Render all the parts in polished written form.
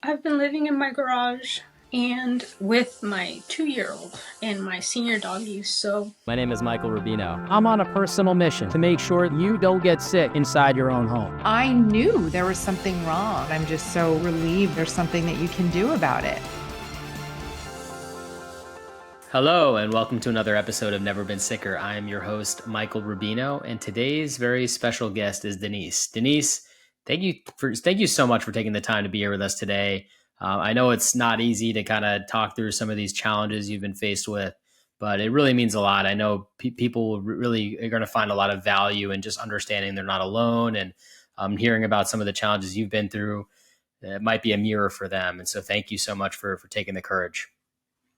I've been living in my garage and with my 2-year-old and my senior doggy, so... My name is Michael Rubino. I'm on a personal mission to make sure you don't get sick inside your own home. I knew there was something wrong. I'm just so relieved there's something that you can do about it. Hello, and welcome to another episode of Never Been Sicker. I am your host, Michael Rubino, and today's very special guest is Denisse. Denisse, thank you so much for taking the time to be here with us today. I know it's not easy to kind of talk through some of these challenges you've been faced with, but it really means a lot. I know people really are going to find a lot of value in just understanding they're not alone, and hearing about some of the challenges you've been through. It might be a mirror for them. And so thank you so much for taking the courage.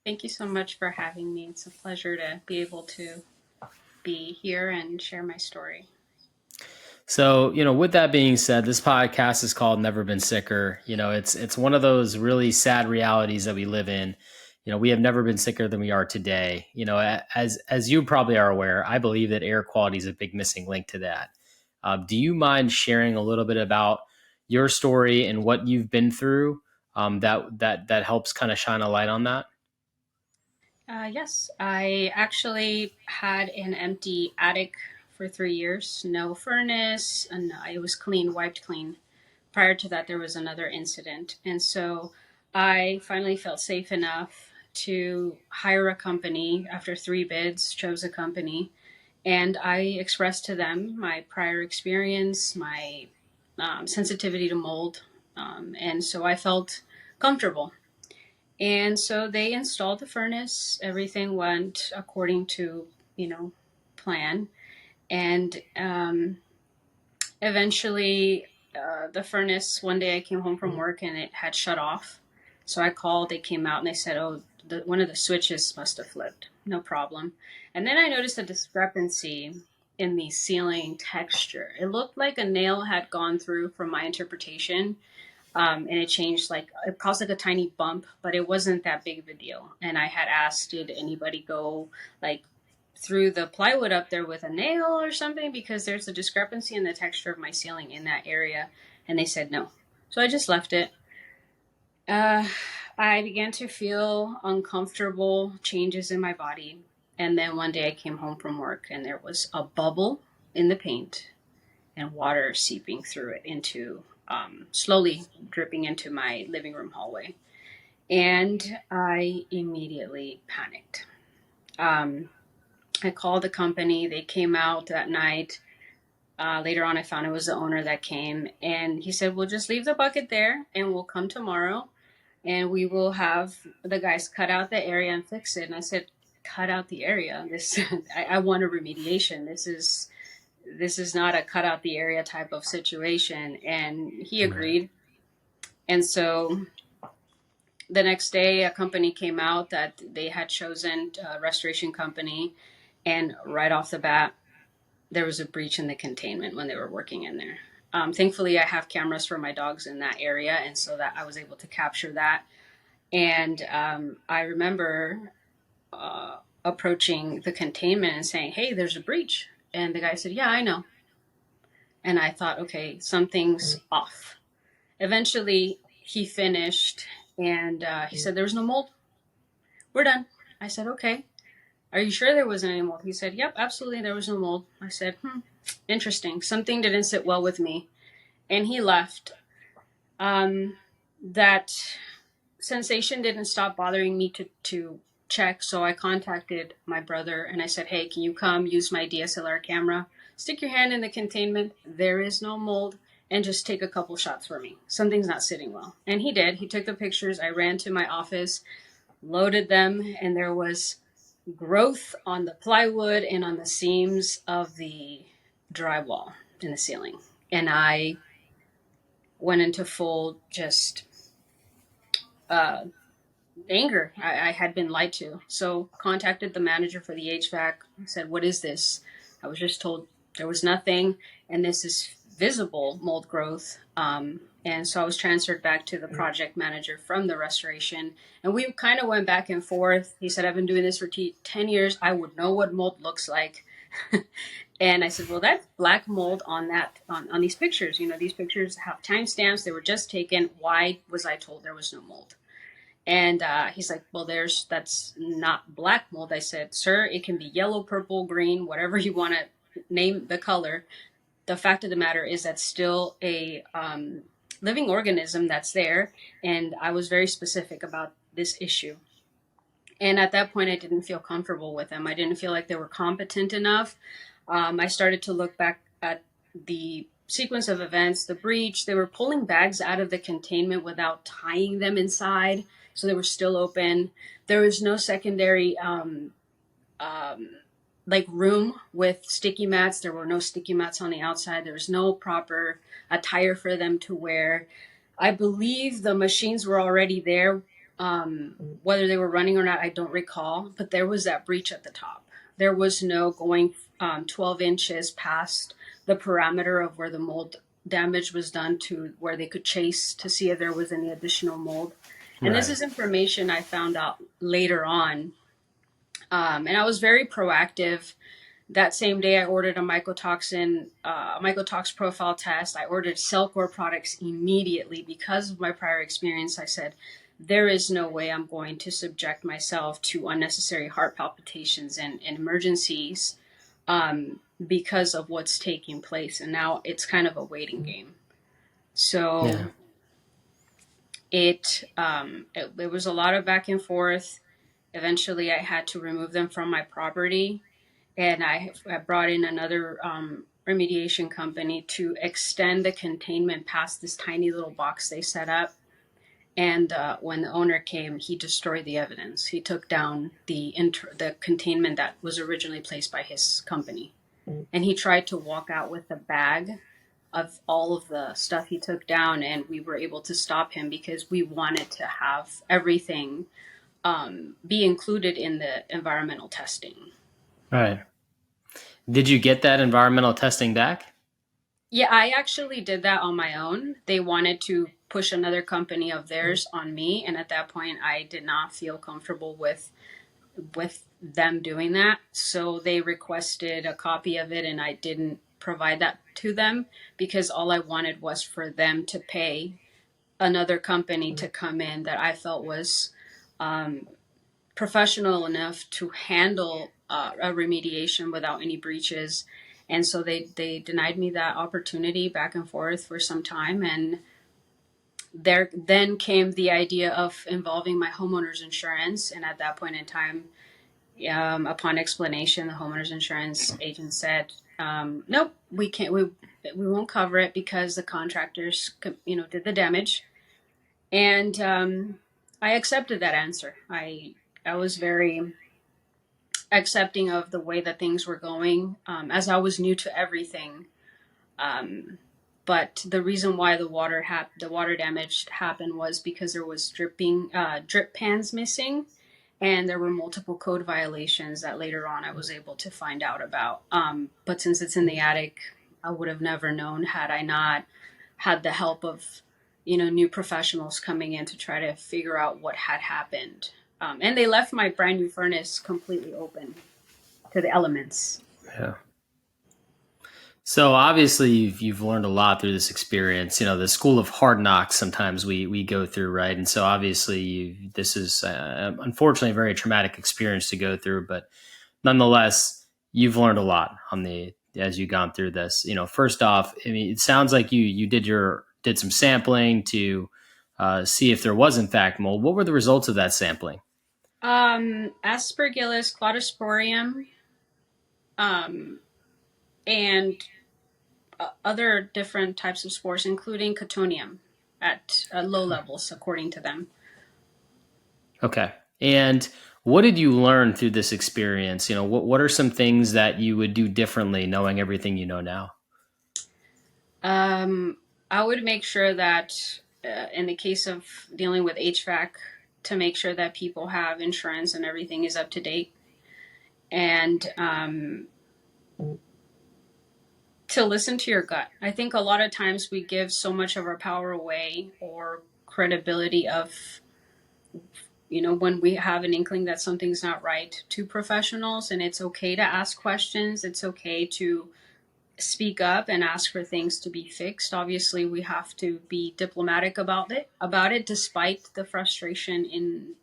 Thank you so much for having me. It's a pleasure to be able to be here and share my story. So, with that being said, this podcast is called Never Been Sicker. It's one of those really sad realities that we live in. We have never been sicker than we are today. As you probably are aware, I believe that air quality is a big missing link to that. Do you mind sharing a little bit about your story and what you've been through that helps kind of shine a light on that? Yes, I actually had an empty attic for 3 years, no furnace, and it was clean, wiped clean. Prior to that, there was another incident. And so I finally felt safe enough to hire a company. After 3 bids, chose a company. And I expressed to them my prior experience, my sensitivity to mold. And so I felt comfortable. And so they installed the furnace. Everything went according to, plan. And eventually the furnace, one day I came home from work and it had shut off. So I called, they came out and they said, one of the switches must have flipped. No problem. And then I noticed a discrepancy in the ceiling texture. It looked like a nail had gone through from my interpretation. And it changed, it caused a tiny bump, but it wasn't that big of a deal. And I had asked, did anybody go through the plywood up there with a nail or something? Because there's a discrepancy in the texture of my ceiling in that area. And they said no. So I just left it. I began to feel uncomfortable changes in my body. And then one day I came home from work and there was a bubble in the paint and water seeping through it into slowly dripping into my living room hallway. And I immediately panicked. I called the company. They came out that night. Later on, I found it was the owner that came. And he said, we'll just leave the bucket there and we'll come tomorrow. And we will have the guys cut out the area and fix it. And I said, cut out the area? I want a remediation. This is not a cut out the area type of situation. And he agreed. And so the next day, a company came out that they had chosen a restoration company. And right off the bat, there was a breach in the containment when they were working in there. Thankfully, I have cameras for my dogs in that area. And so that I was able to capture that. And I remember approaching the containment and saying, hey, there's a breach. And the guy said, yeah, I know. And I thought, okay, something's off. Eventually, he finished and he said, there was no mold. We're done. I said, okay. Are you sure there wasn't any mold? He said, yep, absolutely, there was no mold. I said, interesting. Something didn't sit well with me. And he left. That sensation didn't stop bothering me to check. So I contacted my brother and I said, hey, can you come use my DSLR camera, stick your hand in the containment, there is no mold, and just take a couple shots for me. Something's not sitting well. And he did. He took the pictures. I ran to my office, loaded them, and there was growth on the plywood and on the seams of the drywall in the ceiling. And I went into full just anger. I had been lied to. So contacted the manager for the HVAC. Said, what is this? I was just told there was nothing. And this is visible mold growth. And so I was transferred back to the project manager from the restoration. And we kind of went back and forth. He said, I've been doing this for 10 years. I would know what mold looks like. And I said, well, that's black mold on on these pictures. These pictures have timestamps. They were just taken. Why was I told there was no mold? And he's like, well, that's not black mold. I said, sir, it can be yellow, purple, green, whatever you want to name the color. The fact of the matter is that's still a living organism that's there. And I was very specific about this issue. And at that point, I didn't feel comfortable with them. I didn't feel like they were competent enough. I started to look back at the sequence of events, the breach. They were pulling bags out of the containment without tying them inside, so they were still open. There was no secondary like room with sticky mats. There were no sticky mats on the outside. There was no proper attire for them to wear. I believe the machines were already there. Whether they were running or not, I don't recall, but there was that breach at the top. There was no going 12 inches past the parameter of where the mold damage was done to where they could chase to see if there was any additional mold. And this is information I found out later on. And I was very proactive. That same day, I ordered a mycotox profile test. I ordered Cellcore products immediately because of my prior experience. I said, there is no way I'm going to subject myself to unnecessary heart palpitations and emergencies because of what's taking place. And now it's kind of a waiting game. So it was a lot of back and forth. Eventually, I had to remove them from my property. And I brought in another remediation company to extend the containment past this tiny little box they set up. And when the owner came, he destroyed the evidence. He took down the containment that was originally placed by his company. And he tried to walk out with a bag of all of the stuff he took down. And we were able to stop him because we wanted to have everything be included in the environmental testing. Right. Did you get that environmental testing back? Yeah, I actually did that on my own. They wanted to push another company of theirs on me, and at that point I did not feel comfortable with them doing that. So they requested a copy of it, and I didn't provide that to them because all I wanted was for them to pay another company to come in that I felt was professional enough to handle a remediation without any breaches. And so they denied me that opportunity back and forth for some time. And there then came the idea of involving my homeowner's insurance. And at that point in time, upon explanation, the homeowner's insurance agent said, nope, we can't, we won't cover it because the contractors, did the damage. And I accepted that answer. I was very accepting of the way that things were going, as I was new to everything. But the reason why the water damage happened was because there was drip pans missing, and there were multiple code violations that later on I was able to find out about. But since it's in the attic, I would have never known had I not had the help of new professionals coming in to try to figure out what had happened. And they left my brand new furnace completely open to the elements. Yeah. So obviously you've learned a lot through this experience. The school of hard knocks sometimes we go through, right? And so obviously this is unfortunately a very traumatic experience to go through, but nonetheless, you've learned a lot as you've gone through this. First off, I mean, it sounds like you did some sampling to see if there was in fact mold. What were the results of that sampling? Aspergillus cladosporium, and other different types of spores, including cotonium at low levels, according to them. Okay. And what did you learn through this experience? What are some things that you would do differently knowing everything you know now? I would make sure that in the case of dealing with HVAC, to make sure that people have insurance and everything is up to date. And to listen to your gut. I think a lot of times we give so much of our power away or credibility of when we have an inkling that something's not right, to professionals. And it's okay to ask questions. It's okay to speak up and ask for things to be fixed. Obviously, we have to be diplomatic about it, despite the frustration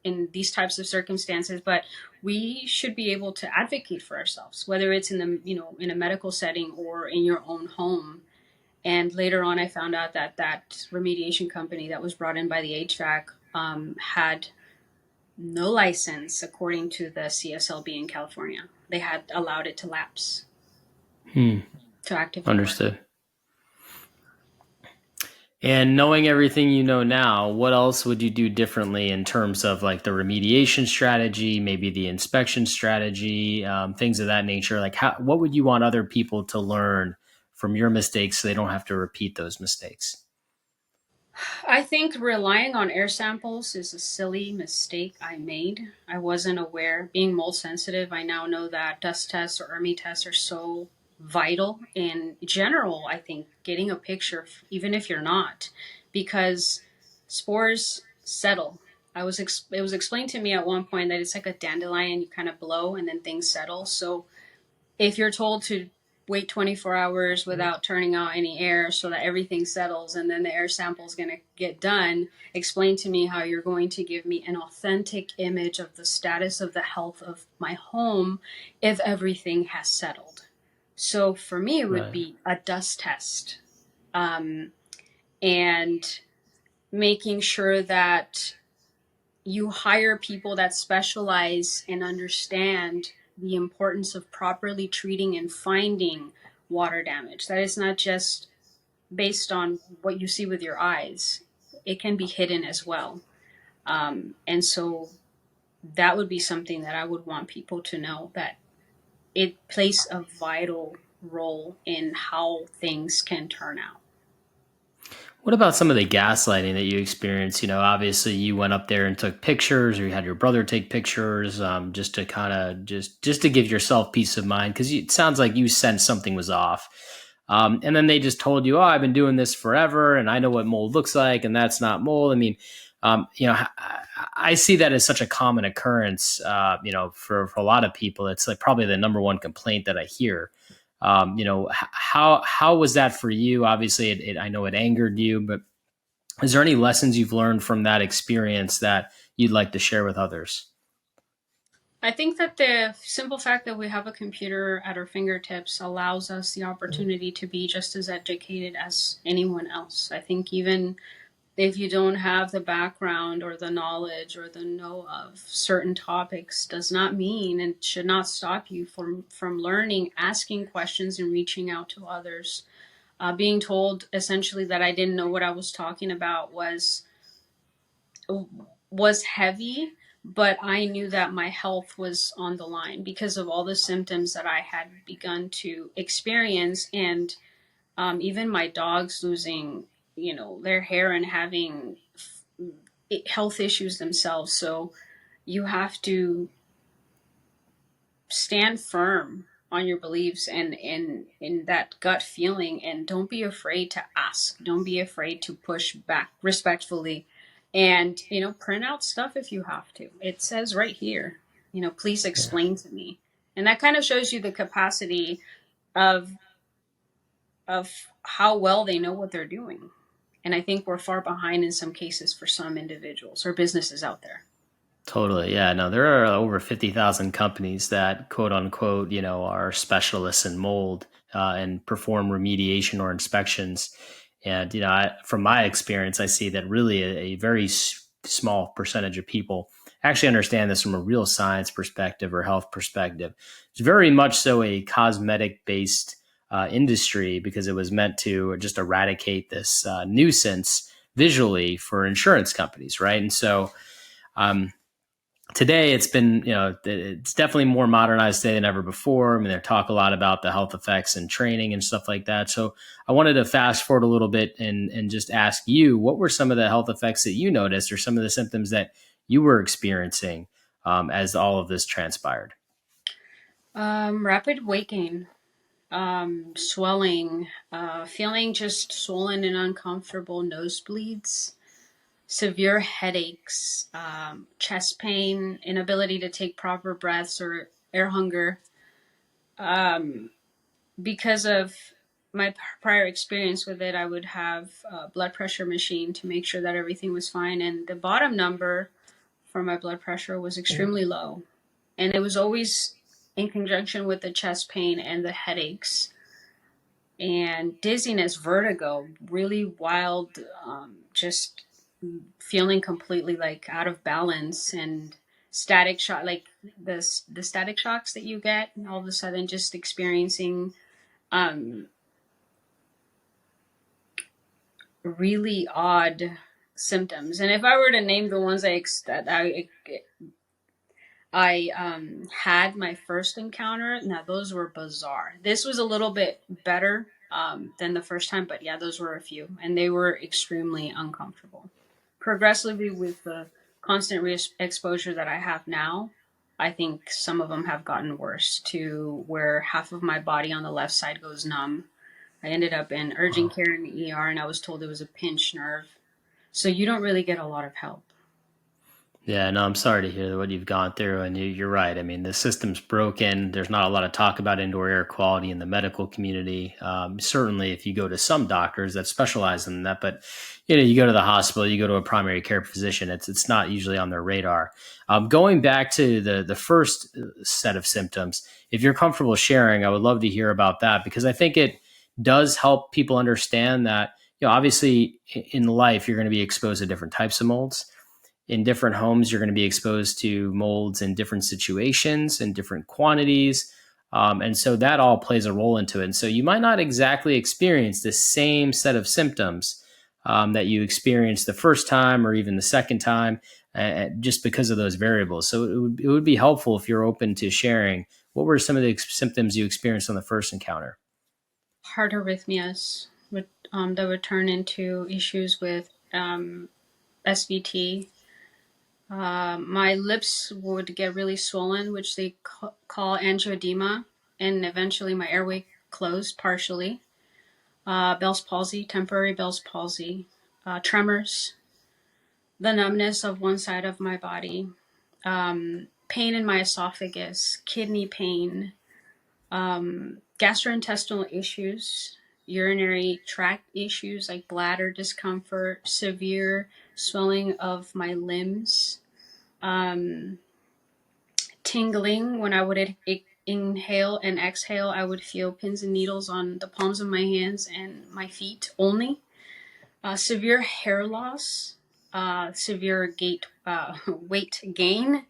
in these types of circumstances. But we should be able to advocate for ourselves, whether it's in in a medical setting or in your own home. And later on, I found out that remediation company that was brought in by the HVAC had no license according to the CSLB in California. They had allowed it to lapse. To actively Understood. Work. And knowing everything you know now, what else would you do differently in terms of like the remediation strategy, maybe the inspection strategy, things of that nature? Like what would you want other people to learn from your mistakes so they don't have to repeat those mistakes? I think relying on air samples is a silly mistake I made. I wasn't aware. Being mold sensitive, I now know that dust tests or ERMI tests are so vital in general. I think getting a picture, even if you're not, because spores settle. It was explained to me at one point that it's like a dandelion. You kind of blow and then things settle. So if you're told to wait 24 hours without turning out any air so that everything settles and then the air sample is going to get done, explain to me how you're going to give me an authentic image of the status of the health of my home if everything has settled. So for me, it would be a dust test, and making sure that you hire people that specialize and understand the importance of properly treating and finding water damage. That is not just based on what you see with your eyes. It can be hidden as well. And so that would be something that I would want people to know, that it plays a vital role in how things can turn out. What about some of the gaslighting that you experienced? Obviously you went up there and took pictures, or you had your brother take pictures, just to kind of just to give yourself peace of mind, because it sounds like you sensed something was off. And then they just told you, "Oh, I've been doing this forever, and I know what mold looks like, and that's not mold." I mean, I see that as such a common occurrence. For a lot of people, it's like probably the number one complaint that I hear. How was that for you? Obviously, I know it angered you, but is there any lessons you've learned from that experience that you'd like to share with others? I think that the simple fact that we have a computer at our fingertips allows us the opportunity to be just as educated as anyone else. I think even if you don't have the background or the knowledge or the know of certain topics, does not mean and should not stop you from learning, asking questions, and reaching out to others. Being told essentially that I didn't know what I was talking about was heavy, but I knew that my health was on the line because of all the symptoms that I had begun to experience, and even my dogs losing their hair and having health issues themselves. So you have to stand firm on your beliefs and in that gut feeling, and don't be afraid to ask. Don't be afraid to push back respectfully, and print out stuff if you have to. It says right here, please explain to me. And that kind of shows you the capacity of how well they know what they're doing. And I think we're far behind in some cases for some individuals or businesses out there. Totally. Yeah. No, there are over 50,000 companies that quote unquote, are specialists in mold and perform remediation or inspections. And, from my experience, I see that really a very small percentage of people actually understand this from a real science perspective or health perspective. It's very much so a cosmetic based industry, because it was meant to just eradicate this nuisance visually for insurance companies. Right. And so, today it's been, it's definitely more modernized today than ever before. I mean, they talk a lot about the health effects and training and stuff like that. So I wanted to fast forward a little bit and just ask you, what were some of the health effects that you noticed, or some of the symptoms that you were experiencing as all of this transpired? Rapid weight gain, swelling, feeling just swollen and uncomfortable, nosebleeds, severe headaches, chest pain, inability to take proper breaths or air hunger. Because of my prior experience with it, I would have a blood pressure machine to make sure that everything was fine. And the bottom number for my blood pressure was extremely low. And it was always in conjunction with the chest pain and the headaches and dizziness, vertigo, really wild, just feeling completely like out of balance, and static shock, like the static shocks that you get, and all of a sudden just experiencing really odd symptoms. And if I were to name the ones I had my first encounter, now those were bizarre. This was a little bit better than the first time, but yeah, those were a few, and they were extremely uncomfortable. Progressively, with the constant exposure that I have now, I think some of them have gotten worse, to where half of my body on the left side goes numb. I ended up in urgent care in the ER, and I was told it was a pinched nerve. So you don't really get a lot of help. Yeah, no, I'm sorry to hear what you've gone through. And you're right. I mean, the system's broken. There's not a lot of talk about indoor air quality in the medical community. Certainly, if you go to some doctors that specialize in that, but you go to the hospital, you go to a primary care physician, it's not usually on their radar. Going back to the first set of symptoms, if you're comfortable sharing, I would love to hear about that, because I think it does help people understand that, obviously in life, you're going to be exposed to different types of molds. In different homes, you're going to be exposed to molds in different situations and different quantities. And so that all plays a role into it. And so you might not exactly experience the same set of symptoms that you experienced the first time or even the second time, just because of those variables. So it would be helpful if you're open to sharing what were some of the symptoms you experienced on the first encounter. Heart arrhythmias that would turn into issues with SVT. My lips would get really swollen, which they call angioedema, and eventually my airway closed partially. Bell's palsy, temporary Bell's palsy, tremors, the numbness of one side of my body, pain in my esophagus, kidney pain, gastrointestinal issues, urinary tract issues like bladder discomfort, severe swelling of my limbs, tingling when I would inhale and exhale. I would feel pins and needles on the palms of my hands and my feet only. Severe hair loss, severe weight gain.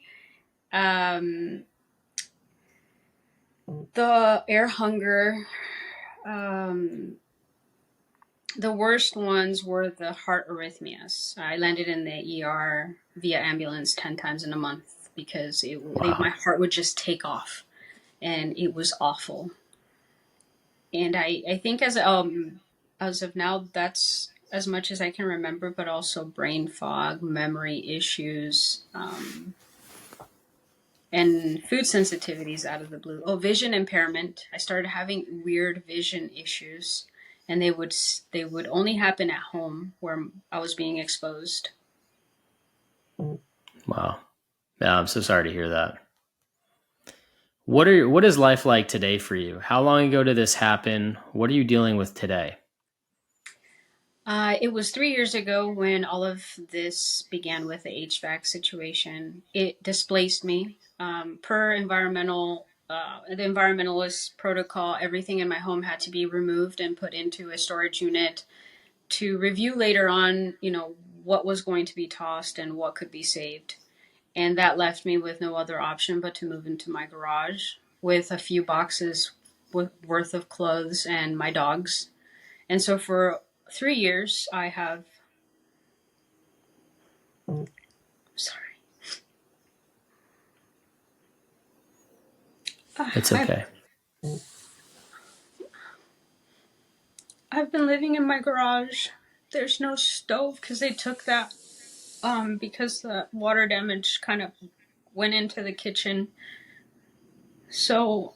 The air hunger. The worst ones were the heart arrhythmias. I landed in the ER via ambulance 10 times in a month because my heart would just take off, and it was awful. And I think as of now, that's as much as I can remember, but also brain fog, memory issues, and food sensitivities out of the blue. Oh, vision impairment. I started having weird vision issues, and they would only happen at home where I was being exposed. Wow. Yeah, I'm so sorry to hear that. What is life like today for you? How long ago did this happen? What are you dealing with today? It was 3 years ago when all of this began with the HVAC situation. It displaced me. Per the environmentalist protocol, everything in my home had to be removed and put into a storage unit to review later on, what was going to be tossed and what could be saved. And that left me with no other option but to move into my garage with a few boxes worth of clothes and my dogs. And so for 3 years, I have. Sorry. It's okay. I've been living in my garage. There's no stove because they took that because the water damage kind of went into the kitchen. So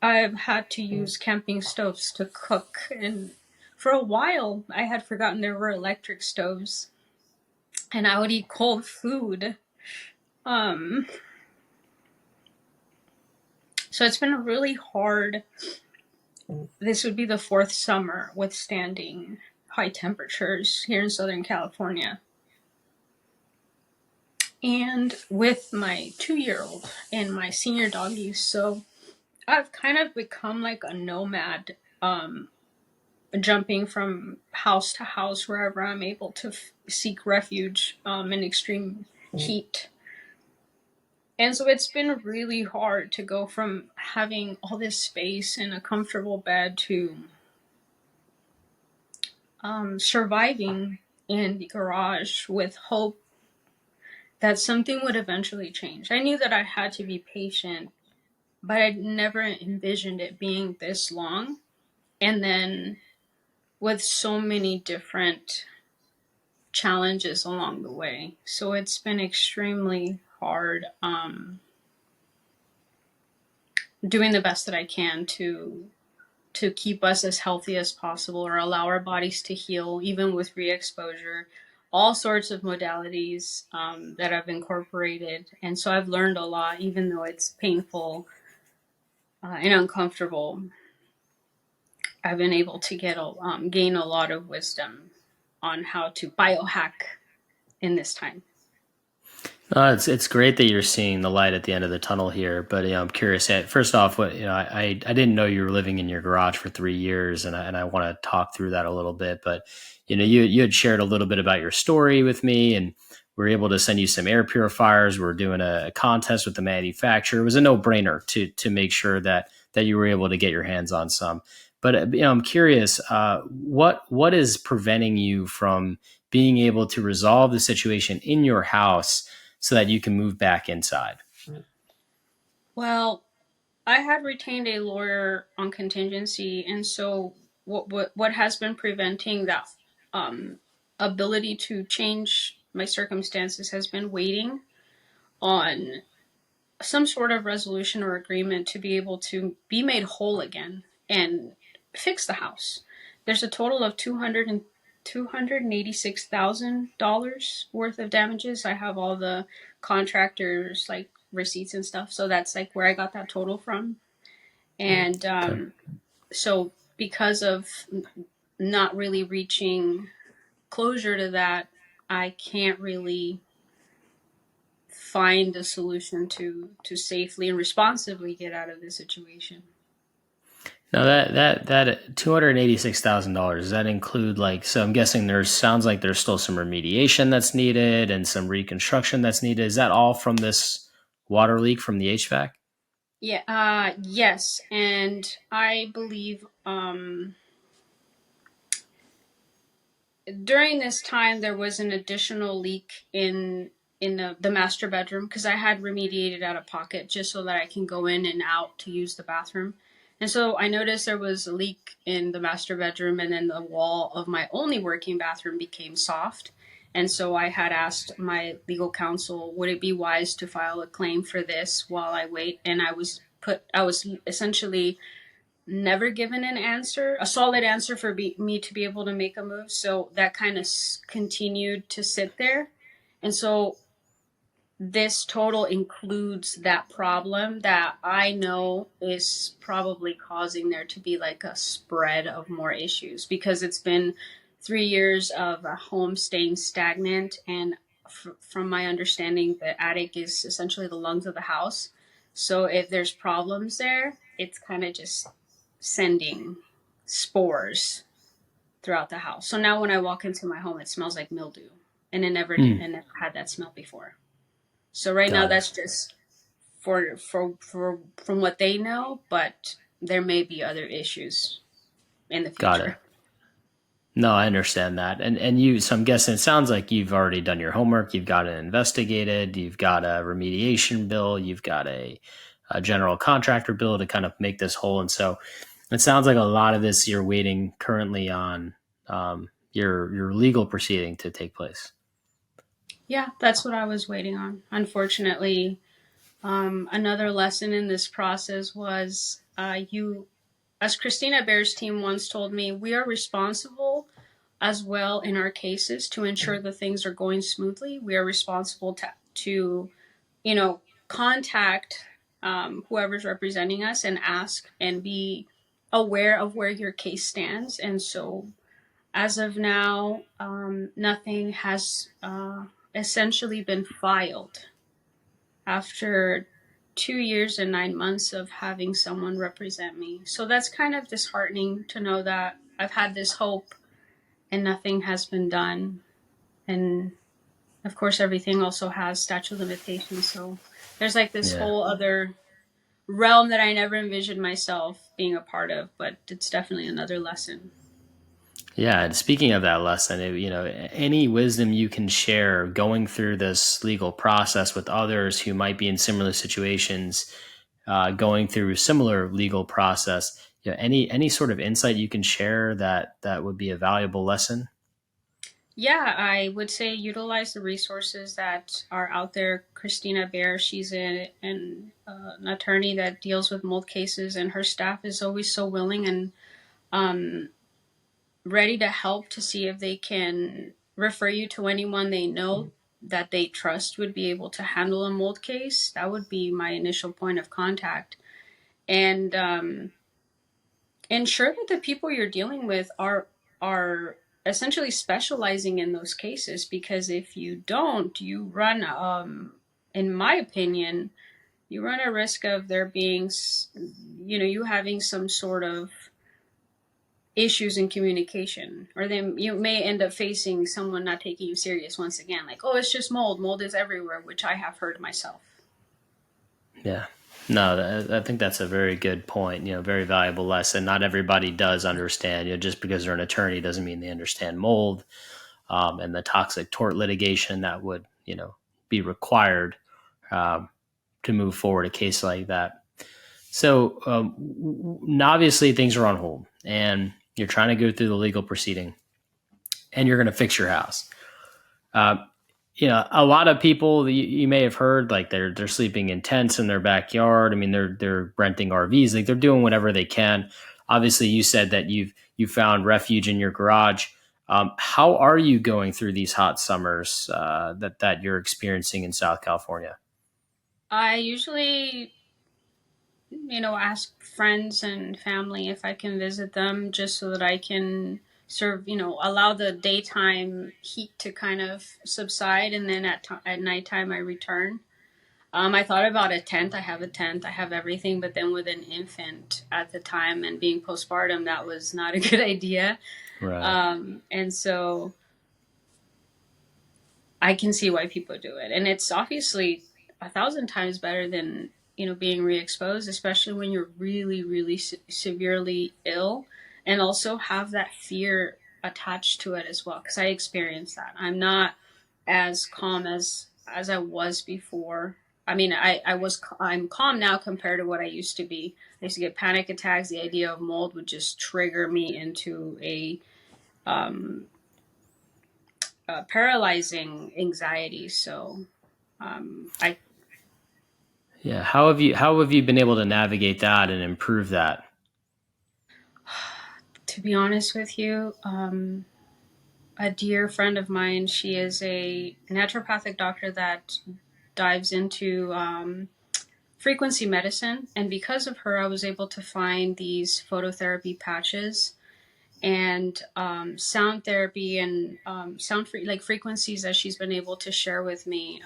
I've had to use camping stoves to cook, and for a while, I had forgotten there were electric stoves, and I would eat cold food. So it's been really hard. This would be the fourth summer withstanding high temperatures here in Southern California. And with my 2-year-old and my senior doggies, so I've kind of become like a nomad, jumping from house to house wherever I'm able to seek refuge in extreme heat. And so it's been really hard to go from having all this space and a comfortable bed to surviving in the garage with hope that something would eventually change. I knew that I had to be patient, but I'd never envisioned it being this long. And then with so many different challenges along the way. So it's been extremely hard doing the best that I can to keep us as healthy as possible or allow our bodies to heal, even with re-exposure, all sorts of modalities that I've incorporated. And so I've learned a lot, even though it's painful and uncomfortable. I've been able to gain a lot of wisdom on how to biohack in this time. It's great that you're seeing the light at the end of the tunnel here, but I'm curious. First off, I didn't know you were living in your garage for 3 years, and I want to talk through that a little bit. But you had shared a little bit about your story with me, and we were able to send you some air purifiers. We're doing a contest with the manufacturer. It was a no-brainer to make sure that you were able to get your hands on some. But I'm curious, what is preventing you from being able to resolve the situation in your house so that you can move back inside? Well, I had retained a lawyer on contingency, and so what has been preventing that ability to change my circumstances has been waiting on some sort of resolution or agreement to be able to be made whole again and fix the house. There's a total of $286,000 worth of damages. I have all the contractors like receipts and stuff, so that's like where I got that total from. And so because of not really reaching closure to that, I can't really find a solution to safely and responsibly get out of this situation. Now that $286,000, does that include so I'm guessing sounds like there's still some remediation that's needed and some reconstruction that's needed. Is that all from this water leak from the HVAC? Yeah, yes. And I believe during this time there was an additional leak in the master bedroom, because I had remediated out of pocket just so that I can go in and out to use the bathroom. And so I noticed there was a leak in the master bedroom, and then the wall of my only working bathroom became soft. And so I had asked my legal counsel, would it be wise to file a claim for this while I wait? And I was essentially never given an answer, a solid answer for me to be able to make a move. So that kind of continued to sit there. And so this total includes that problem that I know is probably causing there to be like a spread of more issues, because it's been 3 years of a home staying stagnant. And from my understanding, the attic is essentially the lungs of the house. So if there's problems there, it's kind of just sending spores throughout the house. So now when I walk into my home, it smells like mildew, and it never did, and never had that smell before. So right now that's just for from what they know, but there may be other issues in the future. Got it. No, I understand that. And so I'm guessing it sounds like you've already done your homework. You've got it investigated. You've got a remediation bill. You've got a general contractor bill to kind of make this whole. And so it sounds like a lot of this you're waiting currently on your legal proceeding to take place. Yeah, that's what I was waiting on. Unfortunately, another lesson in this process was as Christina Bear's team once told me, we are responsible as well in our cases to ensure that things are going smoothly. We are responsible to contact whoever's representing us and ask and be aware of where your case stands. And so as of now, nothing has essentially been filed after 2 years and 9 months of having someone represent me. So that's kind of disheartening to know that I've had this hope and nothing has been done. And of course, everything also has statute of limitations. So there's like this whole other realm that I never envisioned myself being a part of, but it's definitely another lesson. Yeah, and speaking of that lesson, any wisdom you can share going through this legal process with others who might be in similar situations, going through a similar legal process, any sort of insight you can share that would be a valuable lesson? Yeah, I would say utilize the resources that are out there. Christina Bear, she's an attorney that deals with mold cases, and her staff is always so willing and ready to help to see if they can refer you to anyone they know that they trust would be able to handle a mold case. That would be my initial point of contact. And ensure that the people you're dealing with are essentially specializing in those cases, because if you don't, you run in my opinion, you run a risk of there being you having some sort of issues in communication, or then you may end up facing someone not taking you serious once again, like, oh, it's just mold is everywhere, which I have heard myself. Yeah. No, I think that's a very good point. Very valuable lesson. Not everybody does understand. Just because they're an attorney doesn't mean they understand mold and the toxic tort litigation that would, be required to move forward a case like that. So obviously things are on hold, and you're trying to go through the legal proceeding, and you're going to fix your house. A lot of people you may have heard, like they're sleeping in tents in their backyard. I mean, they're renting RVs, like they're doing whatever they can. Obviously, you said that you found refuge in your garage. How are you going through these hot summers that you're experiencing in South California? I usually ask friends and family if I can visit them, just so that I can allow the daytime heat to kind of subside, and then at nighttime I return. I thought about a tent. I have a tent. I have everything, but then with an infant at the time and being postpartum, that was not a good idea. Right. And so I can see why people do it, and it's obviously 1,000 times better than being re-exposed, especially when you're really, really severely ill, and also have that fear attached to it as well. Because I experienced that. I'm not as calm as I was before. I mean, I'm calm now compared to what I used to be. I used to get panic attacks. The idea of mold would just trigger me into a paralyzing anxiety. So I Yeah. How have you been able to navigate that and improve that? to be honest with you, a dear friend of mine, she is a naturopathic doctor that dives into frequency medicine. And because of her, I was able to find these phototherapy patches and sound therapy and like frequencies that she's been able to share with me.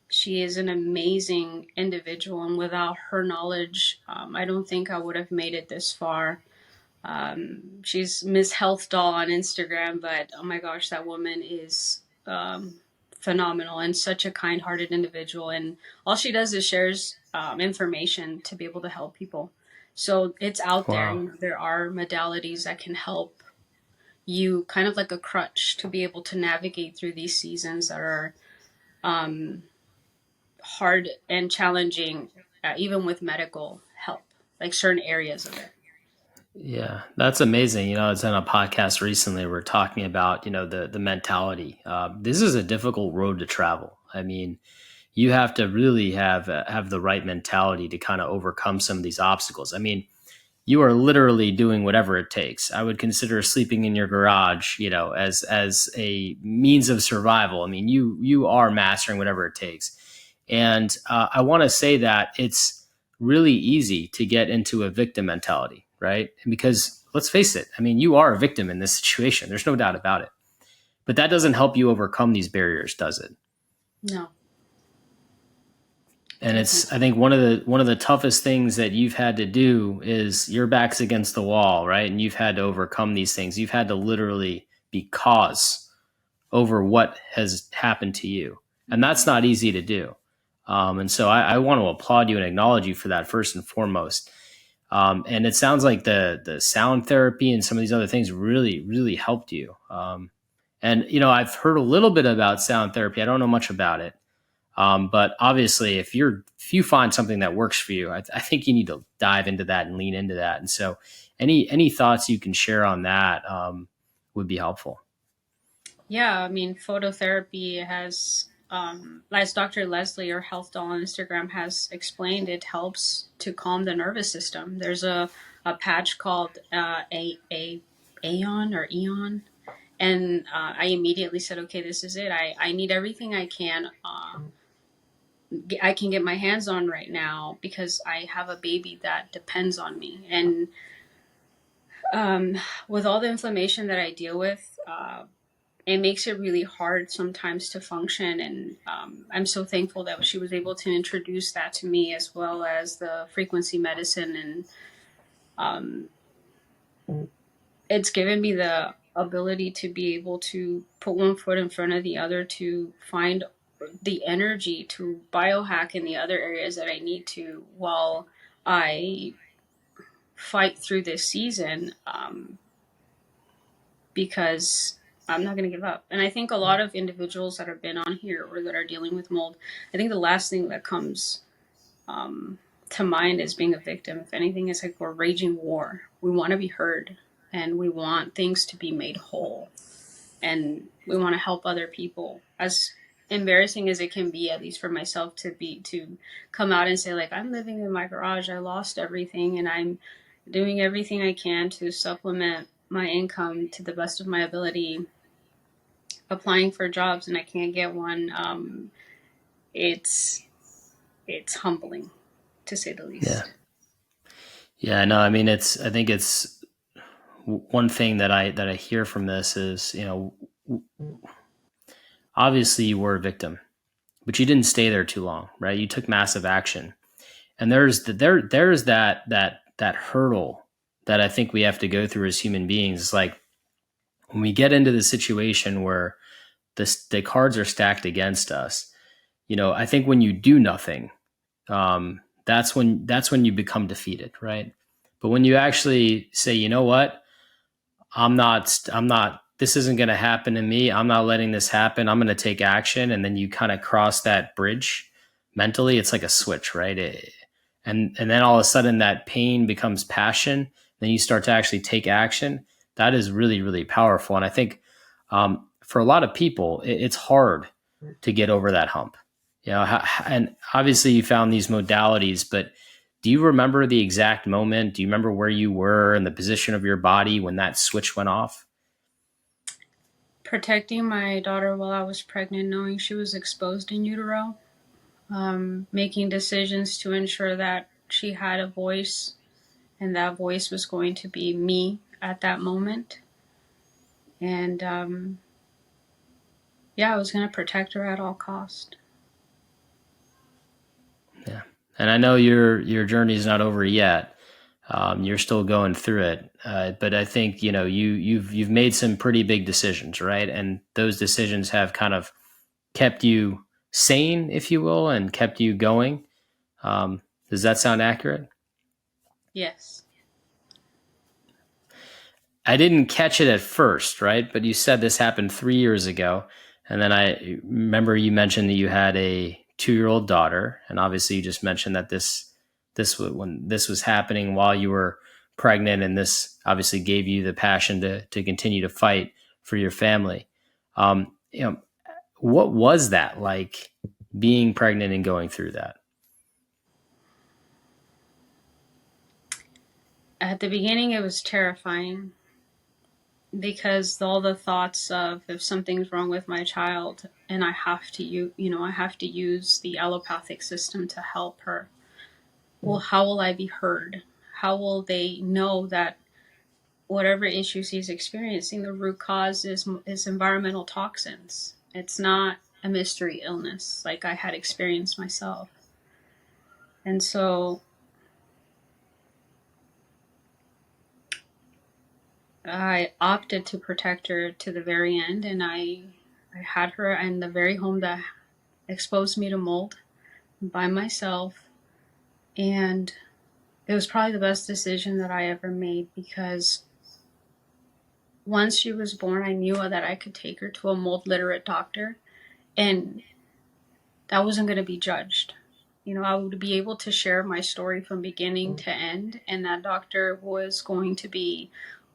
She is an amazing individual, and without her knowledge, I don't think I would have made it this far. She's Miss Health Doll on Instagram, but oh my gosh, that woman is phenomenal and such a kind-hearted individual. And all she does is shares information to be able to help people. So it's out there. Wow. There are modalities that can help you, kind of like a crutch, to be able to navigate through these seasons that are hard and challenging, even with medical help, like certain areas of it. Yeah, that's amazing. I was on a podcast recently. We're talking about, the mentality. This is a difficult road to travel. I mean, you have to really have the right mentality to kind of overcome some of these obstacles. I mean, you are literally doing whatever it takes. I would consider sleeping in your garage, as a means of survival. I mean, you are mastering whatever it takes. And I want to say that it's really easy to get into a victim mentality, right? Because let's face it, I mean, you are a victim in this situation. There's no doubt about it. But that doesn't help you overcome these barriers, does it? No. And it's, I think one of the toughest things that you've had to do is your back's against the wall, right? And you've had to overcome these things. You've had to literally be cause over what has happened to you. And that's not easy to do. And so I want to applaud you and acknowledge you for that first and foremost. And it sounds like the sound therapy and some of these other things really, really helped you. And, I've heard a little bit about sound therapy. I don't know much about it. But obviously, if you find something that works for you, I think you need to dive into that and lean into that. And so, any thoughts you can share on that would be helpful. Yeah, I mean, phototherapy has, as Dr. Leslie or Health Doll on Instagram has explained, it helps to calm the nervous system. There's a patch called Aeon or Eon. And I immediately said, okay, this is it. I need everything I can get my hands on right now because I have a baby that depends on me. And with all the inflammation that I deal with, it makes it really hard sometimes to function. And I'm so thankful that she was able to introduce that to me, as well as the frequency medicine. And it's given me the ability to be able to put one foot in front of the other, to find the energy to biohack in the other areas that I need to while I fight through this season, because I'm not going to give up. And I think a lot of individuals that have been on here or that are dealing with mold, I think the last thing that comes to mind is being a victim. If anything, it's like we're raging war. We want to be heard, and we want things to be made whole, and we want to help other people. As embarrassing as it can be, at least for myself, to come out and say, like, I'm living in my garage, I lost everything, and I'm doing everything I can to supplement my income to the best of my ability, applying for jobs, and I can't get one. It's humbling, to say the least. Yeah, no, I mean, I think it's one thing that I hear from this is, obviously you were a victim, but you didn't stay there too long, right? You took massive action. And there's that hurdle that I think we have to go through as human beings. It's like when we get into the situation where the cards are stacked against us, I think when you do nothing, that's when you become defeated, right? But when you actually say, you know what, I'm not, this isn't going to happen to me. I'm not letting this happen. I'm going to take action. And then you kind of cross that bridge mentally. It's like a switch, right? And then all of a sudden that pain becomes passion. Then you start to actually take action. That is really, really powerful. And I think for a lot of people, it's hard to get over that hump. And obviously you found these modalities, but do you remember the exact moment? Do you remember where you were and the position of your body when that switch went off? Protecting my daughter while I was pregnant, knowing she was exposed in utero, making decisions to ensure that she had a voice, and that voice was going to be me at that moment. And I was going to protect her at all cost. Yeah. And I know your journey is not over yet. You're still going through it. But I think, you've made some pretty big decisions, right? And those decisions have kind of kept you sane, if you will, and kept you going. Does that sound accurate? Yes. I didn't catch it at first, right? But you said this happened 3 years ago. And then I remember you mentioned that you had a 2-year-old daughter. And obviously you just mentioned that when this was happening while you were pregnant, and this obviously gave you the passion to continue to fight for your family. What was that like, being pregnant and going through that? At the beginning, it was terrifying because all the thoughts of if something's wrong with my child and I have to I have to use the allopathic system to help her. Well, how will I be heard? How will they know that whatever issues he's experiencing, the root cause is environmental toxins? It's not a mystery illness like I had experienced myself. And so I opted to protect her to the very end, and I had her in the very home that exposed me to mold by myself. And it was probably the best decision that I ever made, because once she was born, I knew that I could take her to a mold literate doctor, and that wasn't going to be judged. I would be able to share my story from beginning to end, and that doctor was going to be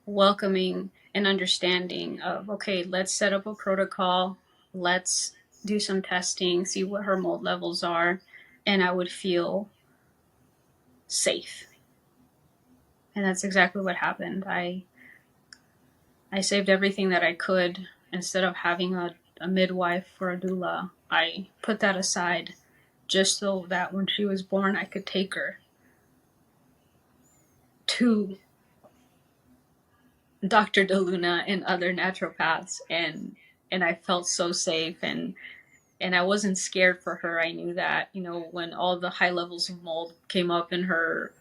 welcoming and understanding of, okay, let's set up a protocol, let's do some testing, see what her mold levels are, and I would feel safe. And that's exactly what happened. I saved everything that I could. Instead of having a midwife or a doula, I put that aside just so that when she was born, I could take her to Dr. DeLuna and other naturopaths, and I felt so safe, and I wasn't scared for her. I knew that, when all the high levels of mold came up in her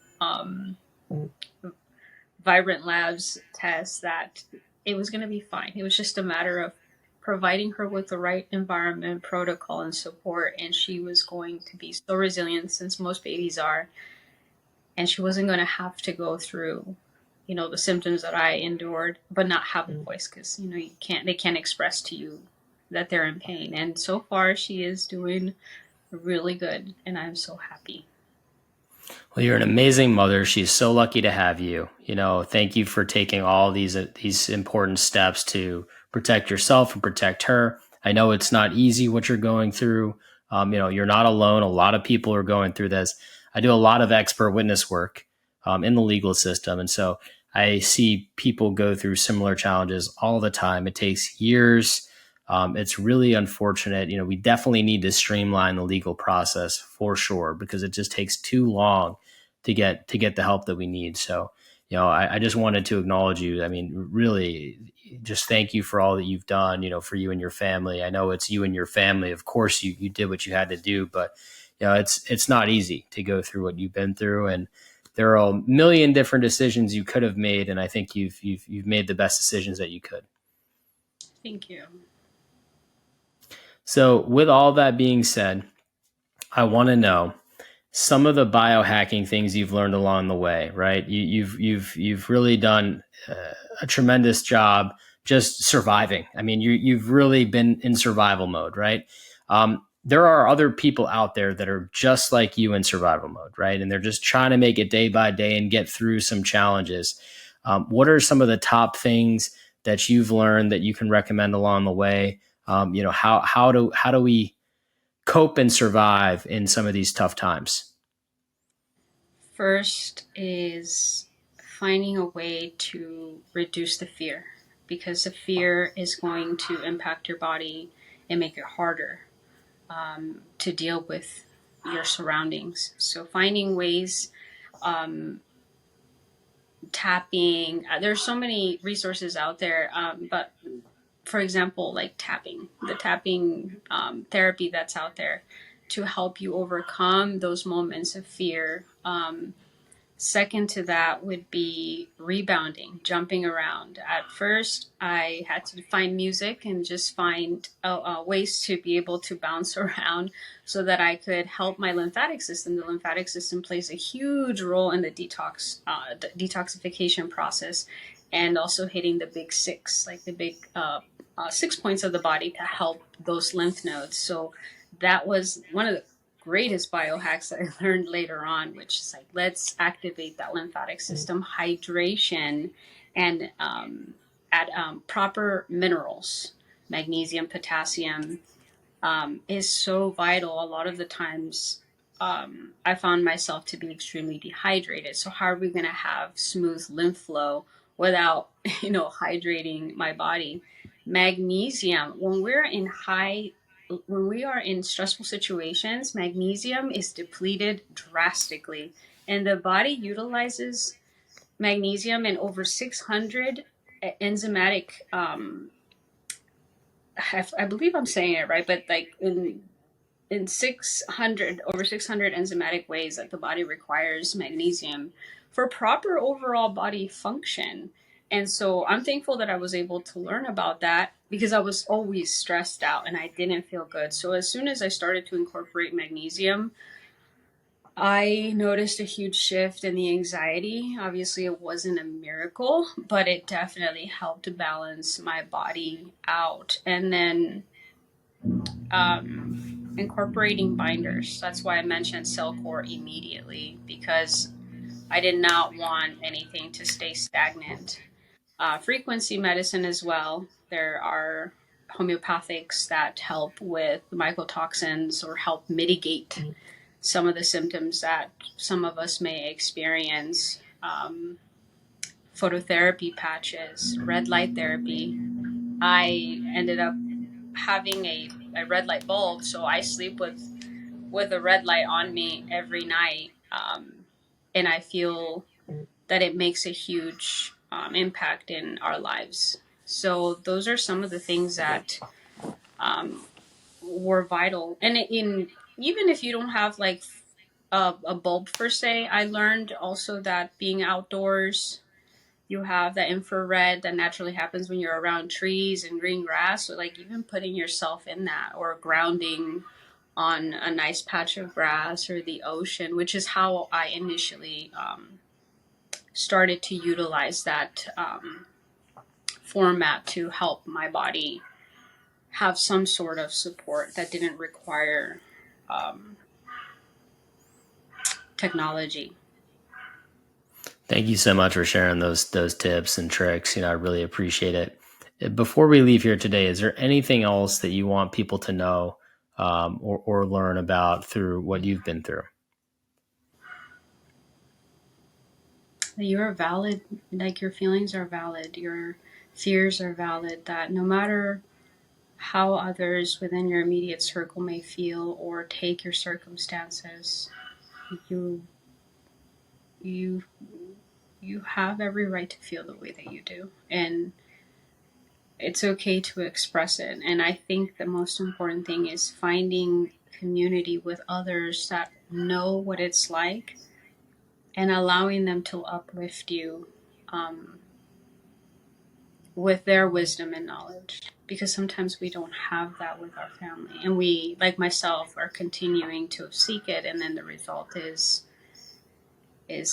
Vibrant Labs test, that it was going to be fine. It was just a matter of providing her with the right environment, protocol, and support, and she was going to be so resilient, since most babies are, and she wasn't going to have to go through the symptoms that I endured, but not have a voice, because they can't express to you that they're in pain. And so far she is doing really good, and I'm so happy. Well, you're an amazing mother. She's so lucky to have you. Thank you for taking all these important steps to protect yourself and protect her. I know it's not easy what you're going through. You're not alone. A lot of people are going through this. I do a lot of expert witness work in the legal system. And so I see people go through similar challenges all the time. It takes years. It's really unfortunate. We definitely need to streamline the legal process for sure, because it just takes too long to get the help that we need. So, I just wanted to acknowledge you. I mean, really, just thank you for all that you've done, for you and your family. I know it's you and your family. Of course, you did what you had to do, but it's not easy to go through what you've been through, and there are a million different decisions you could have made, and I think you've made the best decisions that you could. Thank you. So, with all that being said, I want to know some of the biohacking things you've learned along the way, right? You've really done a tremendous job just surviving. I mean, you've really been in survival mode, right? There are other people out there that are just like you in survival mode, right? And they're just trying to make it day by day and get through some challenges. What are some of the top things that you've learned that you can recommend along the way? How do we cope and survive in some of these tough times? First is finding a way to reduce the fear, because the fear is going to impact your body and make it harder to deal with your surroundings. So finding ways, tapping, there's so many resources out there, but for example, like the tapping therapy that's out there to help you overcome those moments of fear. Second to that would be rebounding, jumping around. At first, I had to find music and just find ways to be able to bounce around so that I could help my lymphatic system. The lymphatic system plays a huge role in the detoxification process, and also hitting the big six, like the big 6 points of the body to help those lymph nodes. So that was one of the greatest biohacks that I learned later on, which is like, let's activate that lymphatic system, hydration, and add proper minerals. Magnesium, potassium is so vital. A lot of the times I found myself to be extremely dehydrated. So how are we going to have smooth lymph flow without, hydrating my body? Magnesium, when we are in stressful situations, magnesium is depleted drastically, and the body utilizes magnesium in over 600 enzymatic, I believe I'm saying it right, but like in 600 over 600 enzymatic ways that the body requires magnesium for proper overall body function. And so I'm thankful that I was able to learn about that, because I was always stressed out and I didn't feel good. So as soon as I started to incorporate magnesium, I noticed a huge shift in the anxiety. Obviously, it wasn't a miracle, but it definitely helped balance my body out. And then incorporating binders. That's why I mentioned cell core immediately, because I did not want anything to stay stagnant. Frequency medicine as well. There are homeopathics that help with mycotoxins or help mitigate some of the symptoms that some of us may experience. Phototherapy patches, red light therapy. I ended up having a red light bulb, so I sleep with a red light on me every night, and I feel that it makes a huge impact in our lives. So those are some of the things that were vital. And even if you don't have like a bulb per se, I learned also that being outdoors, you have that infrared that naturally happens when you're around trees and green grass. So like even putting yourself in that, or grounding on a nice patch of grass or the ocean, which is how I initially started to utilize that format to help my body have some sort of support that didn't require technology. Thank you so much for sharing those tips and tricks. I really appreciate it. Before we leave here today, is there anything else that you want people to know or learn about through what you've been through? You're valid, like your feelings are valid, your fears are valid, that no matter how others within your immediate circle may feel or take your circumstances, you have every right to feel the way that you do, and it's okay to express it. And I think the most important thing is finding community with others that know what it's like and allowing them to uplift you with their wisdom and knowledge, because sometimes we don't have that with our family, and we, like myself, are continuing to seek it, and then the result is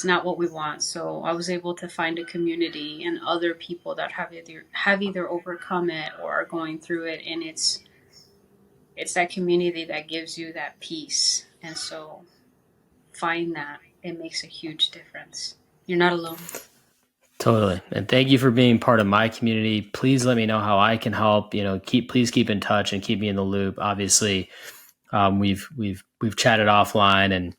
not what we want. So I was able to find a community and other people that have either overcome it or are going through it, and it's that community that gives you that peace. And so find that. It makes a huge difference. You're not alone. Totally. And thank you for being part of my community. Please let me know how I can help. Please keep in touch and keep me in the loop. Obviously, we've chatted offline, and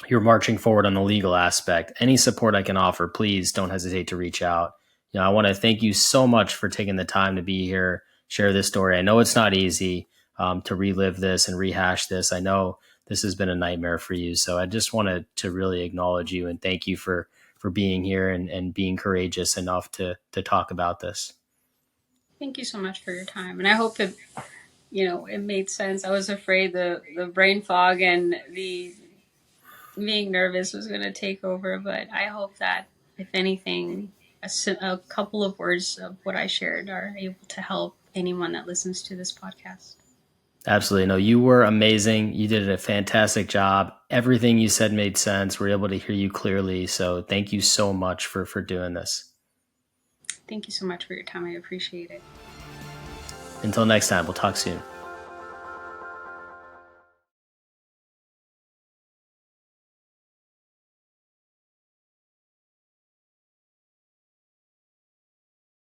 you're marching forward on the legal aspect. Any support I can offer, please don't hesitate to reach out. I want to thank you so much for taking the time to be here, share this story. I know it's not easy to relive this and rehash this. I know this has been a nightmare for you. So I just wanted to really acknowledge you and thank you for being here and being courageous enough to talk about this. Thank you so much for your time. And I hope it made sense. I was afraid the brain fog and the being nervous was going to take over, but I hope that, if anything, a couple of words of what I shared are able to help anyone that listens to this podcast. Absolutely. No, you were amazing. You did a fantastic job. Everything you said made sense. We're able to hear you clearly. So thank you so much for doing this. Thank you so much for your time. I appreciate it. Until next time, we'll talk soon.